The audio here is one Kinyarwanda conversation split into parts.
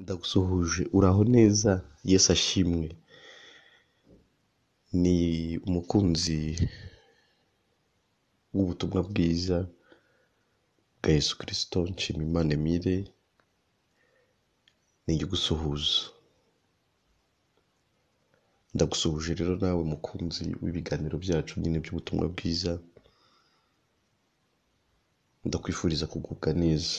Ndagusuhuje uraho neza Yesu ashimwe. Ni umukunzi w'ubutumwa bwiza bwa Yesu Kristo Nshimiyimana Emile ni gusuhuza. Ndagusuhuje rero nawe mukunzi w'ibiganiro byacu nyine by'ubutumwa bwiza, ndakwifuriza kugubwa neza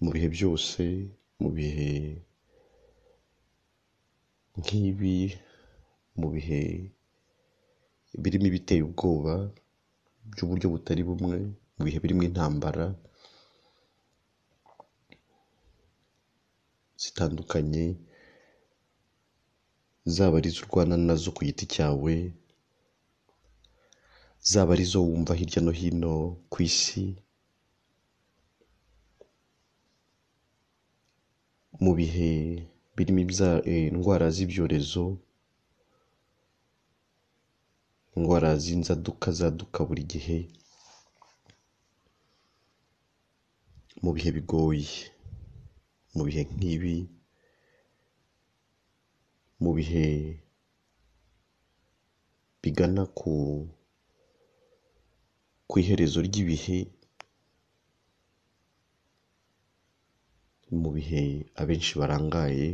mu bihe byose, mu bihe nk'ibi, mu bihe birimo ibiteye ubwoba by'uburyo butari bumwe, mu bihe birimo intambara zitandukanye, zaba ari izo urwana nazo ku giti cyawe, zaba ari izo wumva hirya no hino ku isi, mu bihe birimo indwara z'ibyorezo, indwara z'inzaduka zaduka buri gihe, mu bihe bigoye, mu bihe nk'ibi, mu bihe bigana ku iherezo ry'ibihe, mu bihe abenshi barangaye,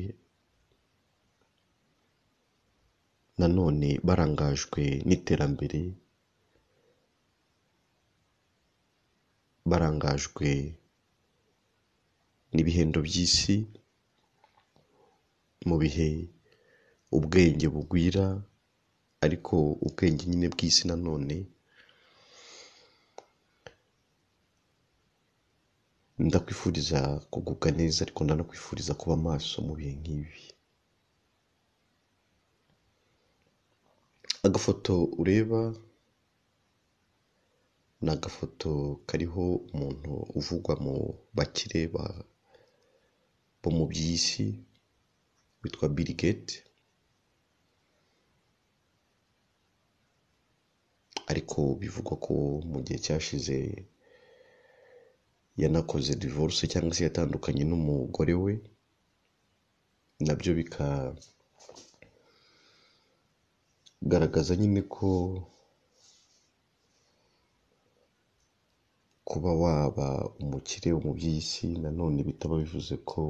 nanone barangajwe n'iterambere, barangajwe n'ibihendo by'isi, mu bihe ubwenge bugwira, ariko ubwenge nyine bw'isi nanone, ndakwifuriza kugubwa neza, ariko ndanakwifuriza kuba maso mu bihe nk'ibi. Agafoto ureba ni agafoto kariho umuntu uvugwa mu bakire bo mu by'isi witwa Bill Gates, ariko bivugwa ko mu gihe cyashize yanakoze divorce cyangwa se yatandukanye n'umugore we, nabyo bikagaragaza nyine ko kuba waba umukire mu by'isi nanone bitaba bivuze ko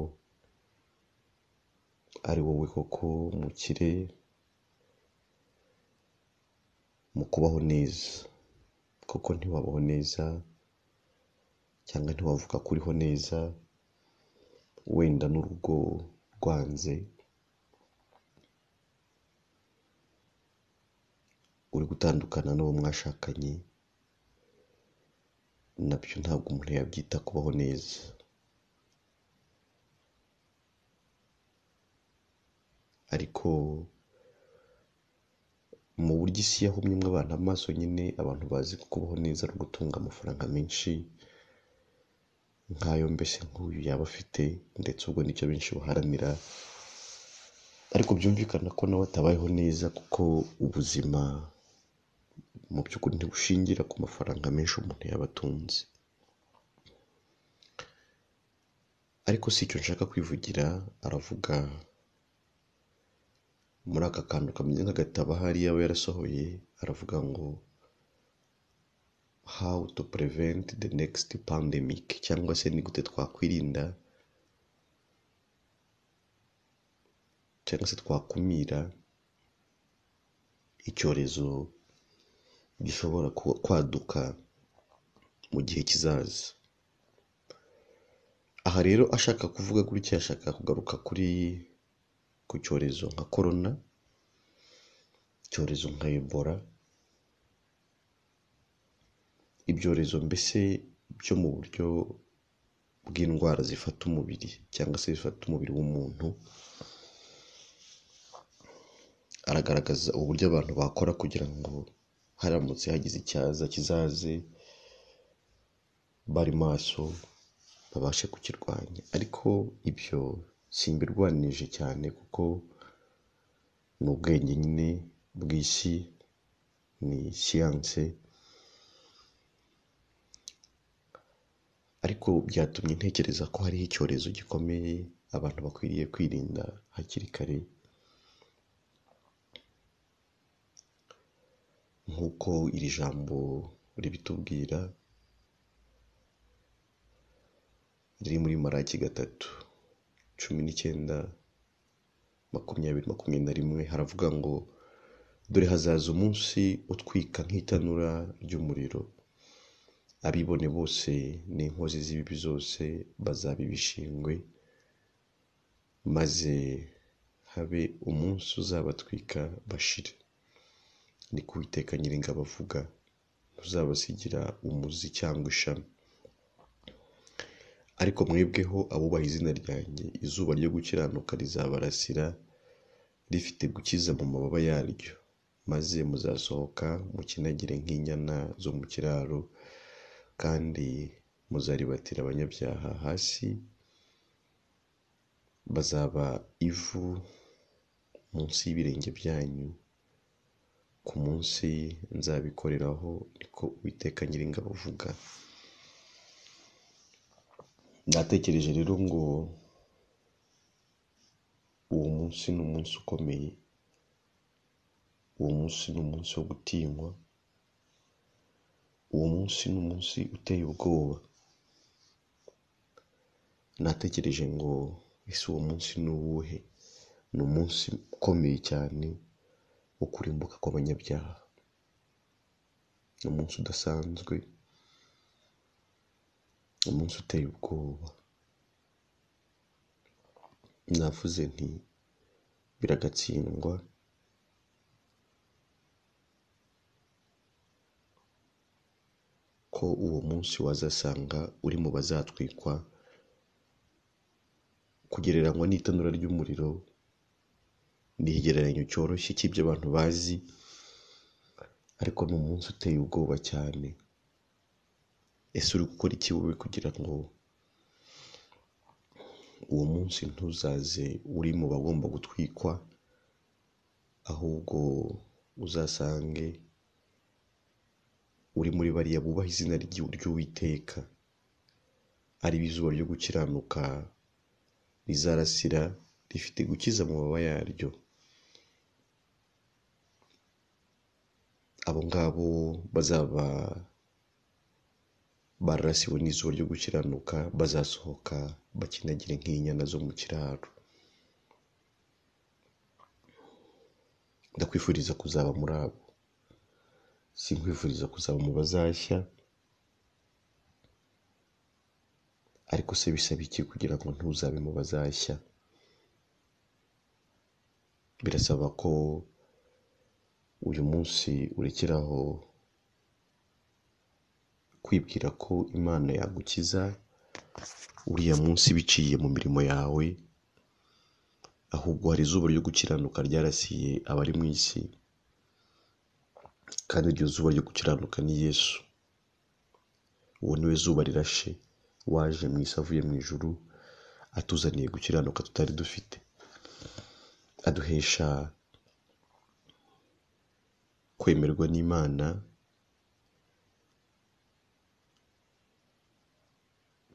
ari wowe koko umukire mu kubaho neza, kuko ntiwabaho neza cyangwa ntiwavuga ko uriho neza wenda n'urugo rwanze, uri gutandukana n'uwo mwashakanye, nabyo ntabwo umuntu yabyita kubaho neza. Ariko mu buryo isi yahumyemo abantu amaso, nyine abantu bazi ko kubaho neza ari ugutunga amafaranga menshi nk'ayo mbese nk'uyu yaba afite, ndetse ubwo nicyo benshi baharanira, ariko byumvikana ko nawe atabayeho neza, kuko ubuzima mu by'ukuri ntibushingira ku mafaranga menshi umuntu yaba atunze. Ariko si icyo nshaka kwivugira, aravuga muri aka kantu kameze nk'agatabo ahari yaba yarasohoye, aravuga ngo how to prevent the next pandemic, cyangwa se ni gute twakwirinda cyangwa se twakumira icyorezo gishobora kwaduka mu gihe kizaza. Aha rero ashaka kuvuga gutya, ashaka kugaruka ku cyorezo nka corona, icyorezo nka Ebola, ibyorezo mbese byo mu buryo bw'indwara zifata umubiri cyangwa se zifata umubiri w'umuntu. Aragaragaza uburyo abantu bakora kugira ngo haramutse hagize icyaza kizaze bari maso babashe kukirwanya. Ariko ibyo simbirwanije cyane, kuko ni ubwenge nyine bw'isi, ni siyanse, ariko byatumye ntekereza ko hariho icyorezo gikomeye abantu bakwiriye kwirinda hakiri kare, nk'uko iri jambo ribitubwira riri muri Malaki 3:19-20:21, haravuga ngo dore hazaza umunsi utwika nk'itanura ry'umuriro, abibone bose n'inkozi z'ibibi zose bazaba ibishingwe, maze habe umunsi uzabatwika bashire, ni ko Uwiteka Nyiringabo avuga, ntuzabasigira umuzi cyangwa ishami. Ariko mwebweho abubaha izina ryanjye, izuba ryo gukiranuka rizabarasira rifite gukiza mu mababa yaryo, maze muzasohoka mukinagire nk'inyana zo mu kiraro, kandi muzaribatira abanyabyaha hasi, bazaba ivu munsi y'ibirenge byanyu ku munsi nzabikoreraho, niko Uwiteka Nyiringabo avuga. Natekereje rero ngo uwo munsi ni umunsi ukomeye, uwo munsi ni umunsi wo gutinywa, uwo munsi ni umunsi uteye ubwoba. Natekereje ngo ese uwo munsi ni uwuhe? Ni umunsi ukomeye cyane wo kurimbuka kw'abanyabyaha, ni umunsi udasanzwe, umunsi uteye ubwoba. Navuze nti biragatsindwa ko uwo munsi wazasanga uri mu bazatwikwa. Kugereranywa n'itanura ry'umuriro ni ikigereranyo cyoroshye cy'ibyo abantu bazi, ariko ni umunsi uteye ubwoba cyane. Ese uri gukora iki wowe kugira ngo uwo munsi ntuzaze uri mu bagomba gutwikwa, ahubwo uzasange uri muri bariya bubaha izina ry'Uwiteka, ari izuba ryo gukiranuka rizarasira rifite gukiza mu mababa yaryo. Abo ngabo bazaba barasiwe n'izuba ryo gukiranuka bazasohoka bakinagire nk'inyana zo mu kiraro. Ndakwifuriza kuzaba muri abo, sinkwifuriza kuzaba mu bazashya, ariko se bisaba iki kugira ngo ntuzabe mu bazashya? Birasaba ko uyu munsi urekeraho kwibwira ko Imana yagukiza uriya munsi biciye mu mirimo yawe, ahubwo hari izuba ryo gukiranuka ryarasiye abari mu isi, kandi iryo zuba ryo gukiranuka ni Yesu. Uwo niwe zuba rirashe waje mu isi avuye mu ijuru, atuzaniye gukiranuka tutari dufite, aduhesha kwemerwa n'Imana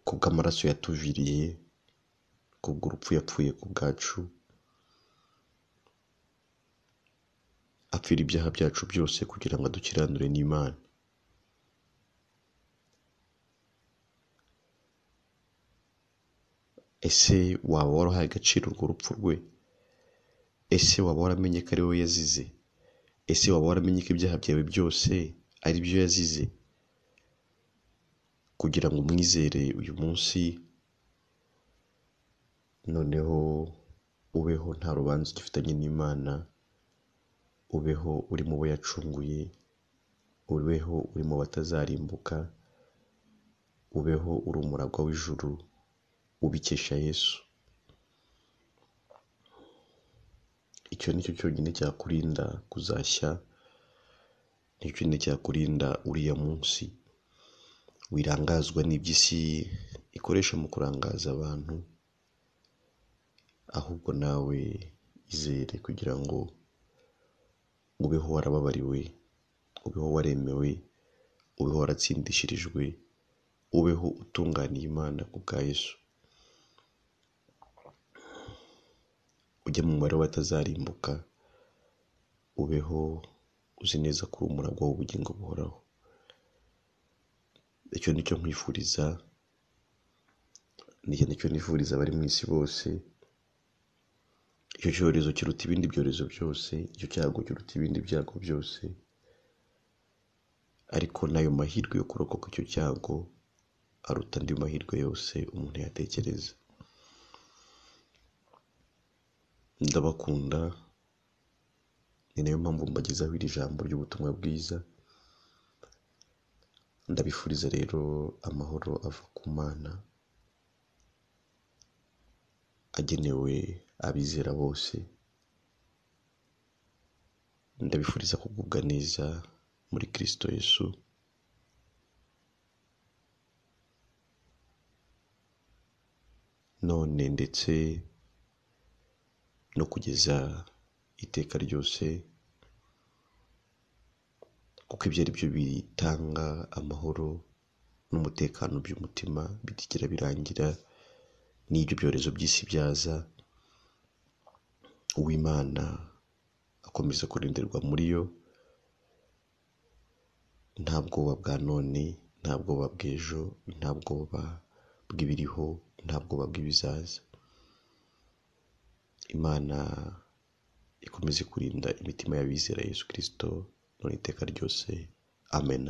kubw'amaraso yatuviriye, kubw'urupfu yapfuye ku bwacu, apfira ibyaha byacu byose kugira ngo adukiranure n'Imana. Ese waba warahaye agaciro urwo rupfu rwe? Ese waba waramenye ko ari we yazize? Ese waba waramenye ko ibyaha byawe byose ari byo yazize? Kugira ngo umwizere uyu munsi, noneho ubeho nta rubanza ugifitanye n'Imana, ubeho uri mu bo yacunguye, ubeho uri mu batazarimbuka, ubeho uri umuragwa w'ijuru, ubikesha Yesu. Icyo ni cyo cyonyine cyakurinda kuzashya, nicyo cyonyine cyakurinda uriya munsi wirangazwa n'iby'isi ikoresha mu kurangaza abantu, ahubwo nawe izere kugira ngo ubeho warababariwe, ubeho waremewe, ubeho waratsindishirijwe, ubeho utunganiye Imana ku bwa Yesu, ujye mu mubare w'abatazarimbuka, ubeho uzi neza ko uri umuragwa w'ubugingo buhoraho. Icyo ni cyo nkwifuriza, nicyo nifuriza abari mu isi bose. Icyo cyorezo kiruta ibindi byorezo byose, icyo cyago kiruta ibindi byago byose, ariko n'ayo mahirwe yo kurokoka icyo cyago aruta andi mahirwe yose umuntu yatekereza. Ndabakunda, ni nayo mpamvu mbagezaho iri jambo ry'ubutumwa bwiza. Ndabifuriza rero amahoro ava ku Mana, agenewe abizera bose. Ndabifuriza kugubwa neza muri Kristo Yesu, none ndetse no kugeza iteka ryose, kuko ibyo ari byo bitanga amahoro n'umutekano by'umutima bitigera birangira. N'ibyo byorezo by'isi byaza, Uwimana akomeza kurindirwa muri yo. Nta bwoba bwa none, nta bwoba bw'ejo, nta bwoba bw'ibiriho, nta bwoba bw'ibizaza. Imana ikomeze kurinda imitima y'abizera Yesu Kristo none iteka ryose. Amen.